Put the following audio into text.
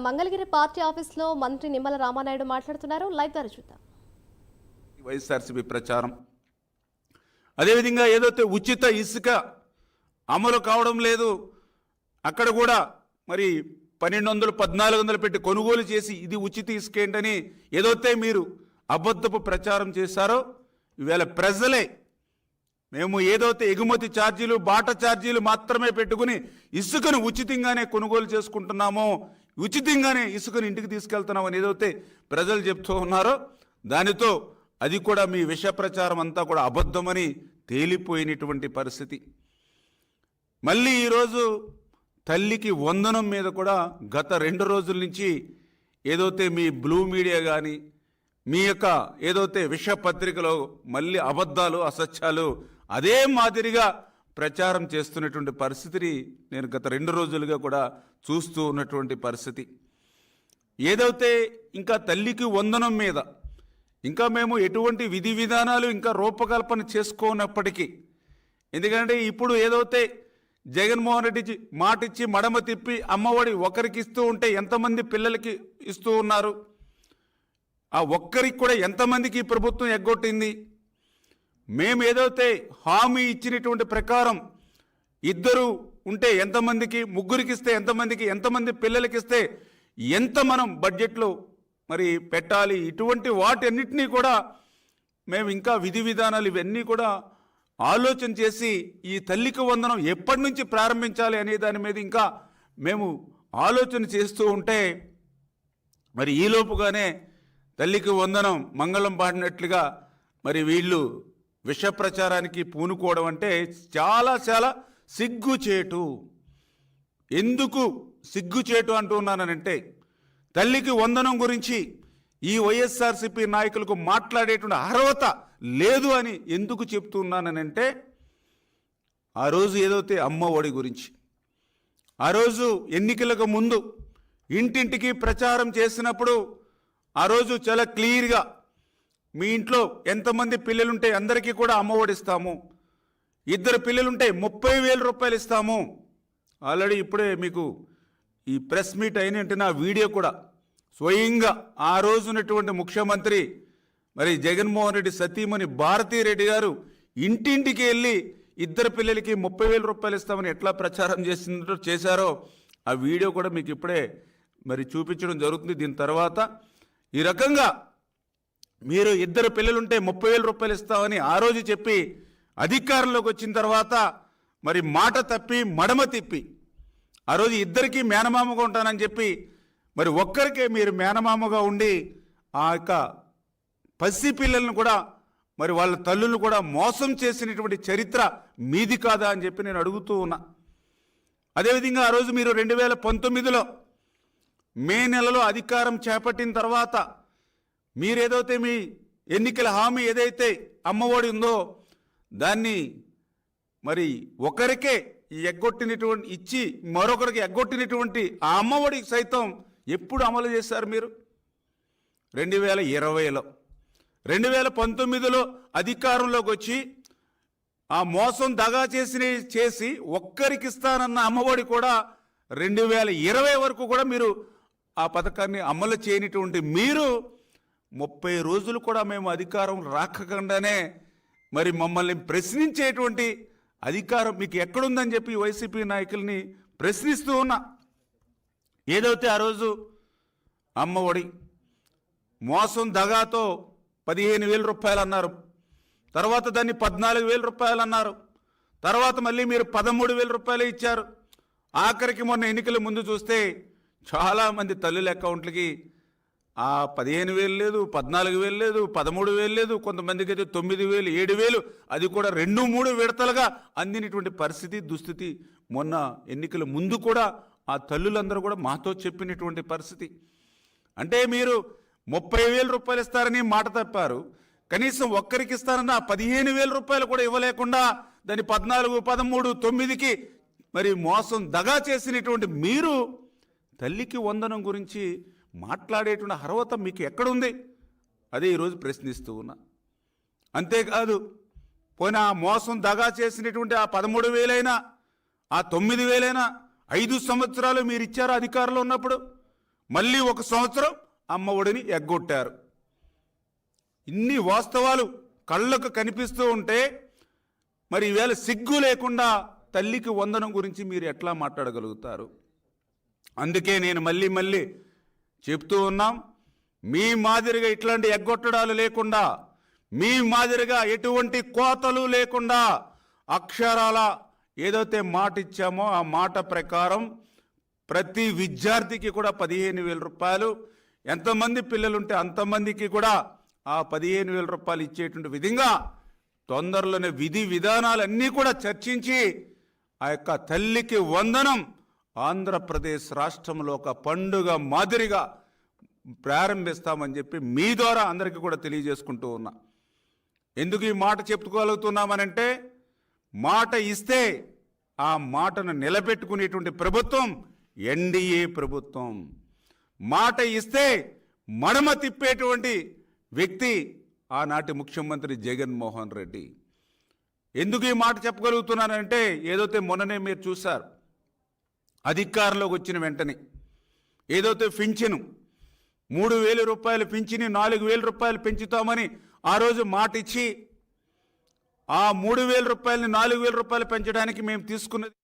Mangalagiri party ఆఫీస్లో మంత్రి నిమ్మల రామానాయుడు మాట్లాడుతున్నారు. లైవ్ ద్వారా చూద్దాం. వైఎస్ఆర్సీపీ ప్రచారం అదేవిధంగా ఏదైతే ఉచిత ఇసుక అమలు కావడం లేదు, అక్కడ కూడా మరి 1200 1400 పెట్టి కొనుగోలు చేసి ఇది ఉచిత ఇసుక ఏంటని ఏదైతే మీరు అబద్ధపు ప్రచారం చేశారో, ఈవేళ ప్రజలే మేము ఏదైతే ఎగుమతి ఛార్జీలు బాట ఛార్జీలు మాత్రమే పెట్టుకుని ఇసుకను ఉచితంగానే కొనుగోలు చేసుకుంటున్నామో, ఉచితంగానే ఇసుకను ఇంటికి తీసుకెళ్తున్నామని ఏదైతే ప్రజలు చెప్తూ ఉన్నారో, దానితో అది కూడా మీ విష ప్రచారం అంతా కూడా అబద్ధమని తేలిపోయినటువంటి పరిస్థితి. మళ్ళీ ఈరోజు తల్లికి వందనం మీద కూడా గత 2 రోజుల నుంచి ఏదైతే మీ బ్లూ మీడియా కానీ మీ యొక్క ఏదైతే విష పత్రికలో మళ్ళీ అబద్ధాలు అసత్యాలు అదే మాదిరిగా ప్రచారం చేస్తున్నటువంటి పరిస్థితిని నేను గత 2 రోజులుగా కూడా చూస్తూ ఉన్నటువంటి పరిస్థితి. ఏదైతే ఇంకా తల్లికి వందనం మీద ఇంకా మేము ఎటువంటి విధి విధానాలు ఇంకా రూపకల్పన చేసుకోనప్పటికీ, ఎందుకంటే ఇప్పుడు ఏదైతే జగన్మోహన్ రెడ్డి మాట ఇచ్చి మడమ తిప్పి అమ్మఒడి ఒకరికి ఇస్తూ ఉంటే ఎంతమంది పిల్లలకి ఇస్తూ ఉన్నారు, ఆ ఒక్కరికి కూడా ఎంతమందికి ప్రభుత్వం ఎగ్గొట్టింది. మేము ఏదైతే హామీ ఇచ్చినటువంటి ప్రకారం 2 ఉంటే ఎంతమందికి, 3కి ఇస్తే ఎంతమందికి, ఎంతమంది పిల్లలకి ఇస్తే ఎంత మనం బడ్జెట్లో మరి పెట్టాలి, ఇటువంటి వాటన్నిటినీ కూడా మేము ఇంకా విధి విధానాలు ఇవన్నీ కూడా ఆలోచన చేసి ఈ తల్లికి వందనం ఎప్పటి నుంచి ప్రారంభించాలి అనే దాని మీద ఇంకా మేము ఆలోచన చేస్తూ ఉంటే, మరి ఈలోపుగానే తల్లికి వందనం మంగళం పాడినట్లుగా మరి వీళ్ళు విష ప్రచారానికి పూనుకోవడం అంటే చాలా చాలా సిగ్గుచేటు. ఎందుకు సిగ్గుచేటు అంటున్నానంటే, తల్లికి వందనం గురించి ఈ వైఎస్ఆర్సీపీ నాయకులకు మాట్లాడేటువంటి అర్హత లేదు అని ఎందుకు చెప్తున్నానంటే, ఆ రోజు ఏదైతే అమ్మ ఒడి గురించి ఆ రోజు ఎన్నికలకు ముందు ఇంటింటికి ప్రచారం చేసినప్పుడు ఆ రోజు చాలా క్లియర్గా మీ ఇంట్లో ఎంతమంది పిల్లలుంటే అందరికీ కూడా అమ్మ ఒడి ఇస్తాము, 2 పిల్లలుంటే 30,000 రూపాయలు ఇస్తాము. ఆల్రెడీ ఇప్పుడే మీకు ఈ ప్రెస్ మీట్ అయినట్టు నా వీడియో కూడా స్వయంగా ఆ రోజునటువంటి ముఖ్యమంత్రి మరి జగన్మోహన్ రెడ్డి సతీమణి భారతీరెడ్డి గారు ఇంటింటికి వెళ్ళి 2 పిల్లలకి 30,000 రూపాయలు ఇస్తామని ఎట్లా ప్రచారం చేశారో ఆ వీడియో కూడా మీకు ఇప్పుడే మరి చూపించడం జరుగుతుంది. దీని తర్వాత ఈ రకంగా మీరు 2 పిల్లలుంటే 30,000 రూపాయలు ఇస్తామని ఆ రోజు చెప్పి అధికారంలోకి వచ్చిన తర్వాత మరి మాట తప్పి మడమ తిప్పి ఆ రోజు 2కి మేనమామగా ఉంటానని చెప్పి మరి ఒక్కరికే మీరు మేనమామగా ఉండి ఆ యొక్క పసి పిల్లలను కూడా మరి వాళ్ళ తల్లులను కూడా మోసం చేసినటువంటి చరిత్ర మీది కాదా అని చెప్పి నేను అడుగుతూ ఉన్నా. అదేవిధంగా ఆ రోజు మీరు 2019లో మే నెలలో అధికారం చేపట్టిన తర్వాత మీరేదైతే మీ ఎన్నికల హామీ ఏదైతే అమ్మఒడి ఉందో దాన్ని మరి ఒకరికే ఎగ్గొట్టినటువంటి ఇచ్చి మరొకరికి ఎగ్గొట్టినటువంటి ఆ అమ్మఒడి సైతం ఎప్పుడు అమలు చేశారు మీరు? 2020లో. 2019లో అధికారంలోకి వచ్చి ఆ మోసం దగా చేసి ఒక్కరికి ఇస్తానన్న అమ్మఒడి కూడా 2020 వరకు కూడా మీరు ఆ పథకాన్ని అమలు చేయనటువంటి మీరు 30 రోజులు కూడా మేము అధికారం రాకకుండానే మరి మమ్మల్ని ప్రశ్నించేటువంటి అధికారం మీకు ఎక్కడుందని చెప్పి వైసీపీ నాయకుల్ని ప్రశ్నిస్తూ ఉన్నా. ఏదైతే ఆ రోజు అమ్మఒడి మోసం దగాతో 15,000 రూపాయలు అన్నారు, తర్వాత దాన్ని 14,000 రూపాయలు అన్నారు, తర్వాత మళ్ళీ మీరు 13,000 రూపాయలు ఇచ్చారు. ఆఖరికి మొన్న ఎన్నికల ముందు చూస్తే చాలామంది తల్లుల అకౌంట్లకి ఆ 15,000 లేదు, 14,000 లేదు, 13,000 లేదు, కొంతమందికి అయితే 9,000 7,000 అది కూడా 2-3 విడతలుగా అందినటువంటి పరిస్థితి దుస్థితి మొన్న ఎన్నికల ముందు కూడా ఆ తల్లులందరూ కూడా మాతో చెప్పినటువంటి పరిస్థితి. అంటే మీరు 30,000 రూపాయలు ఇస్తారని మాట తప్పారు, కనీసం ఒక్కరికి ఇస్తారన్న 15,000 రూపాయలు కూడా ఇవ్వలేకుండా దాన్ని 14, 13, 9కి మరి మోసం దగా చేసినటువంటి మీరు తల్లికి వందనం గురించి మాట్లాడేటువంటి అర్హత మీకు ఎక్కడుంది? అదే ఈరోజు ప్రశ్నిస్తూ ఉన్నా. అంతేకాదు పోయిన మోసం దగా చేసినటువంటి ఆ 13,000 అయినా ఆ 9,000 అయినా 5 సంవత్సరాలు మీరు ఇచ్చారు అధికారంలో ఉన్నప్పుడు. మళ్ళీ 1 సంవత్సరం అమ్మ ఒడిని ఎగ్గొట్టారు. ఇన్ని వాస్తవాలు కళ్ళకు కనిపిస్తూ ఉంటే మరి ఈవేళ సిగ్గు లేకుండా తల్లికి వందనం గురించి మీరు ఎట్లా మాట్లాడగలుగుతారు? అందుకే నేను మళ్ళీ చెప్తూ ఉన్నాం, మీ మాదిరిగా ఇట్లాంటి ఎగ్గొట్టడాలు లేకుండా, మీ మాదిరిగా ఎటువంటి కోతలు లేకుండా అక్షరాల ఏదైతే మాట ఇచ్చామో ఆ మాట ప్రకారం ప్రతి విద్యార్థికి కూడా 15,000 రూపాయలు, ఎంతమంది పిల్లలుంటే అంతమందికి కూడా ఆ 15,000 రూపాయలు ఇచ్చేటువంటి విధంగా తొందరలోనే విధి విధానాలన్నీ కూడా చర్చించి ఆ యొక్క తల్లికి వందనం ఆంధ్రప్రదేశ్ రాష్ట్రంలో ఒక పండుగ మాదిరిగా ప్రారంభిస్తామని చెప్పి మీ ద్వారా అందరికీ కూడా తెలియజేసుకుంటూ ఉన్నా. ఎందుకు ఈ మాట చెప్పుకోగలుగుతున్నామనంటే, మాట ఇస్తే ఆ మాటను నిలబెట్టుకునేటువంటి ప్రభుత్వం ఎన్డీఏ ప్రభుత్వం. మాట ఇస్తే మడమ తిప్పేటువంటి వ్యక్తి ఆనాటి ముఖ్యమంత్రి జగన్మోహన్ రెడ్డి. ఎందుకు ఈ మాట చెప్పగలుగుతున్నానంటే, ఏదైతే మొన్ననే మీరు చూశారు, అధికారంలోకి వచ్చిన వెంటనే ఏదైతే పింఛను 3,000 రూపాయలు పింఛని 4,000 రూపాయలు పెంచుతామని ఆ రోజు మాట ఇచ్చి ఆ 3,000 రూపాయలని 4,000 రూపాయలు పెంచడానికి మేము తీసుకున్నది